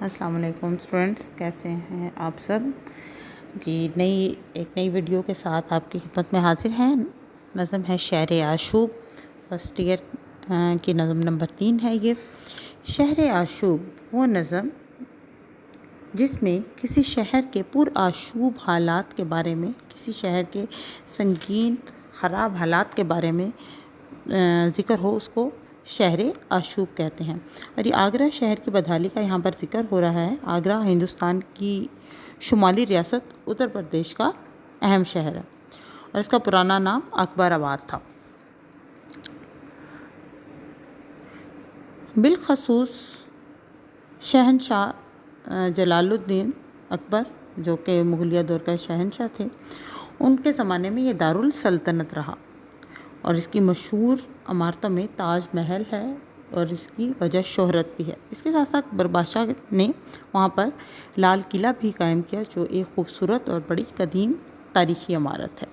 السلام علیکم اسٹوڈنٹس، کیسے ہیں آپ سب؟ جی ایک نئی ویڈیو کے ساتھ آپ کی خدمت میں حاضر ہیں۔ نظم ہے شہر آشوب، فرسٹ ایئر کی نظم نمبر 3 ہے یہ۔ شہر آشوب وہ نظم جس میں کسی شہر کے پر آشوب حالات کے بارے میں، کسی شہر کے سنگین خراب حالات کے بارے میں ذکر ہو، اس کو شہر آشوب کہتے ہیں۔ اور یہ آگرہ شہر کی بدحالی کا یہاں پر ذکر ہو رہا ہے۔ آگرہ ہندوستان کی شمالی ریاست اتر پردیش کا اہم شہر ہے اور اس کا پرانا نام اکبر آباد تھا۔ بالخصوص شہنشاہ جلال الدین اکبر، جو کہ مغلیہ دور کا شہنشاہ تھے، ان کے زمانے میں یہ دارالسلطنت رہا اور اس کی مشہور عمارتوں میں تاج محل ہے اور اس کی وجہ شہرت بھی ہے۔ اس کے ساتھ ساتھ اکبر بادشاہ نے وہاں پر لال قلعہ بھی قائم کیا، جو ایک خوبصورت اور بڑی قدیم تاریخی عمارت ہے۔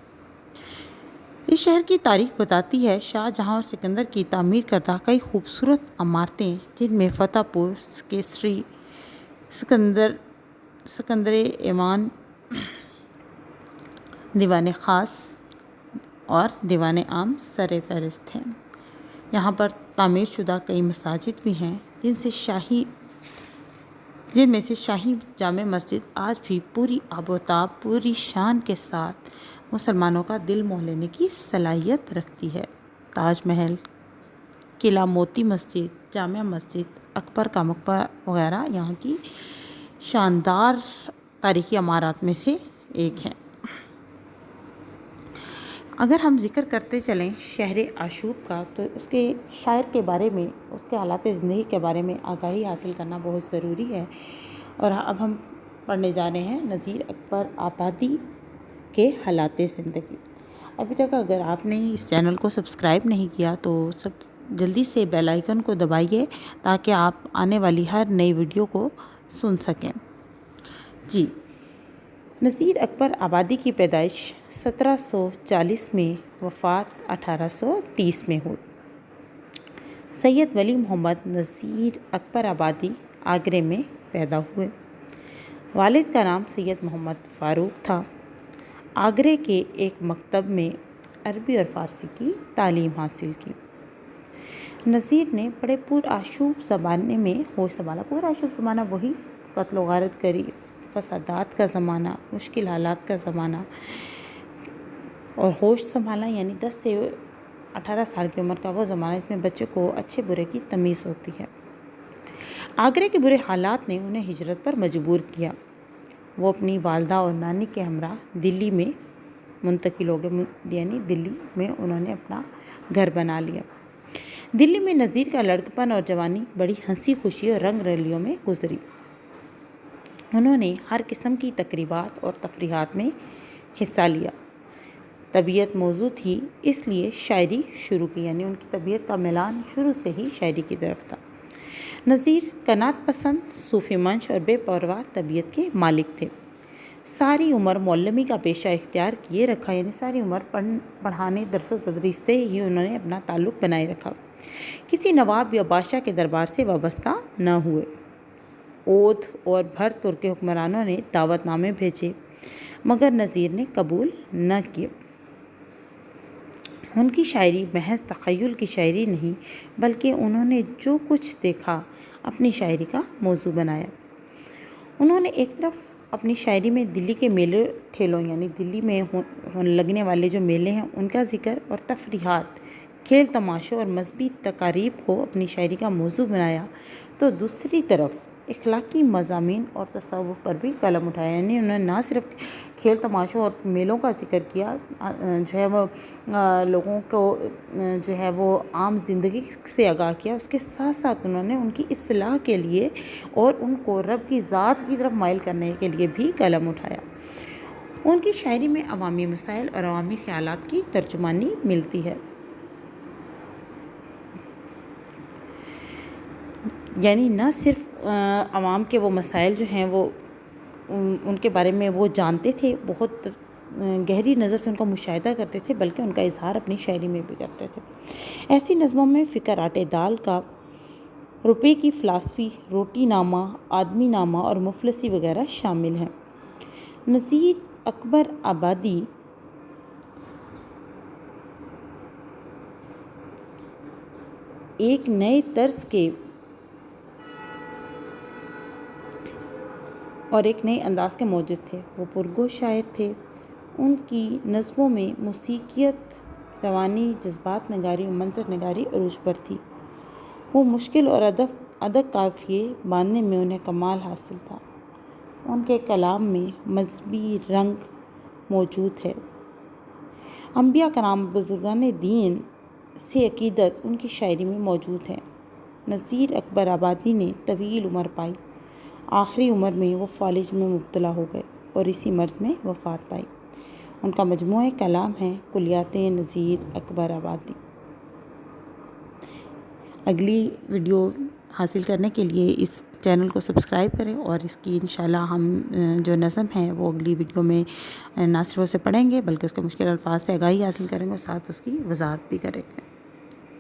اس شہر کی تاریخ بتاتی ہے شاہ جہاں اور سکندر کی تعمیر کردہ کئی خوبصورت عمارتیں، جن میں فتح پور، کیسری، سکندر ایوان، دیوان خاص اور دیوان عام سر فہرست ہیں۔ یہاں پر تعمیر شدہ کئی مساجد بھی ہیں، جن میں سے شاہی جامع مسجد آج بھی پوری آب و تاب، پوری شان کے ساتھ مسلمانوں کا دل موہ لینے کی صلاحیت رکھتی ہے۔ تاج محل، قلعہ موتی مسجد، جامع مسجد، اکبر کا مقبرہ وغیرہ یہاں کی شاندار تاریخی عمارات میں سے ایک ہیں۔ اگر ہم ذکر کرتے چلیں شہر آشوب کا، تو اس کے شاعر کے بارے میں، اس کے حالات زندگی کے بارے میں آگاہی حاصل کرنا بہت ضروری ہے۔ اور اب ہم پڑھنے جا رہے ہیں نذیر اکبر آبادی کے حالات زندگی۔ ابھی تک اگر آپ نے اس چینل کو سبسکرائب نہیں کیا تو جلدی سے بیل آئیکن کو دبائیے تاکہ آپ آنے والی ہر نئی ویڈیو کو سن سکیں۔ جی، نذیر اکبر آبادی کی پیدائش 1740 میں، وفات 1830 میں ہوئی۔ سید ولی محمد نذیر اکبر آبادی آگرے میں پیدا ہوئے۔ والد کا نام سید محمد فاروق تھا۔ آگرے کے ایک مکتب میں عربی اور فارسی کی تعلیم حاصل کی۔ نذیر نے بڑے پرآشوب زمانے میں ہوش سنبھالا۔ پرآشوب زمانہ وہی قتل و غارت گری، فسادات کا زمانہ، مشکل حالات کا زمانہ، اور ہوش سنبھالنا یعنی 10 سے 18 سال کی عمر کا وہ زمانہ جس میں بچے کو اچھے برے کی تمیز ہوتی ہے۔ آگرے کے برے حالات نے انہیں ہجرت پر مجبور کیا۔ وہ اپنی والدہ اور نانی کے ہمراہ دلی میں منتقل ہو گئے، یعنی دلی میں انہوں نے اپنا گھر بنا لیا۔ دلی میں نذیر کا لڑکپن اور جوانی بڑی ہنسی خوشی اور رنگ رلیوں میں گزری۔ انہوں نے ہر قسم کی تقریبات اور تفریحات میں حصہ لیا۔ طبیعت موضوع تھی، اس لیے شاعری شروع کی، یعنی ان کی طبیعت کا میلان شروع سے ہی شاعری کی طرف تھا۔ نذیر قناعت پسند، صوفی منش اور بے پرواہ طبیعت کے مالک تھے۔ ساری عمر معلمی کا پیشہ اختیار کیے رکھا، یعنی ساری عمر پڑھانے، درس و تدریس سے ہی انہوں نے اپنا تعلق بنائے رکھا۔ کسی نواب یا بادشاہ کے دربار سے وابستہ نہ ہوئے۔ اودھ اور بھرت پور کے حکمرانوں نے دعوت نامے بھیجے، مگر نذیر نے قبول نہ کیے۔ ان کی شاعری محض تخیل کی شاعری نہیں، بلکہ انہوں نے جو کچھ دیکھا اپنی شاعری کا موضوع بنایا۔ انہوں نے ایک طرف اپنی شاعری میں دلی کے میلے ٹھیلوں، یعنی دلی میں لگنے والے جو میلے ہیں ان کا ذکر، اور تفریحات، کھیل تماشوں اور مذہبی تقاریب کو اپنی شاعری کا موضوع بنایا، تو دوسری طرف اخلاقی مضامین اور تصوف پر بھی قلم اٹھایا۔ یعنی انہوں نے نہ صرف کھیل تماشوں اور میلوں کا ذکر کیا، جو ہے وہ لوگوں کو جو ہے وہ عام زندگی سے آگاہ کیا، اس کے ساتھ ساتھ انہوں نے ان کی اصلاح کے لیے اور ان کو رب کی ذات کی طرف مائل کرنے کے لیے بھی قلم اٹھایا۔ ان کی شاعری میں عوامی مسائل اور عوامی خیالات کی ترجمانی ملتی ہے، یعنی نہ صرف عوام کے وہ مسائل جو ہیں وہ ان کے بارے میں وہ جانتے تھے، بہت گہری نظر سے ان کا مشاہدہ کرتے تھے، بلکہ ان کا اظہار اپنی شاعری میں بھی کرتے تھے۔ ایسی نظموں میں فکر آٹے دال کا روپے کی فلسفی، روٹی نامہ، آدمی نامہ اور مفلسی وغیرہ شامل ہیں۔ نذیر اکبر آبادی ایک نئے طرز کے اور ایک نئے انداز کے موجد تھے۔ وہ پرگوش شاعر تھے۔ ان کی نظموں میں موسیقیت، روانی، جذبات نگاری و منظر نگاری عروج پر تھی۔ وہ مشکل اور ادق قافیے باندھنے میں انہیں کمال حاصل تھا۔ ان کے کلام میں مذہبی رنگ موجود ہے۔ انبیاء کرام، بزرگان دین سے عقیدت ان کی شاعری میں موجود ہے۔ نذیر اکبر آبادی نے طویل عمر پائی۔ آخری عمر میں وہ فالج میں مبتلا ہو گئے اور اسی مرض میں وفات پائی۔ ان کا مجموعہ کلام ہے کلیات نذیر اکبر آبادی۔ اگلی ویڈیو حاصل کرنے کے لیے اس چینل کو سبسکرائب کریں، اور اس کی انشاءاللہ ہم جو نظم ہے وہ اگلی ویڈیو میں نہ صرف اسے پڑھیں گے بلکہ اس کے مشکل الفاظ سے آگاہی حاصل کریں گے اور ساتھ اس کی وضاحت بھی کریں گے۔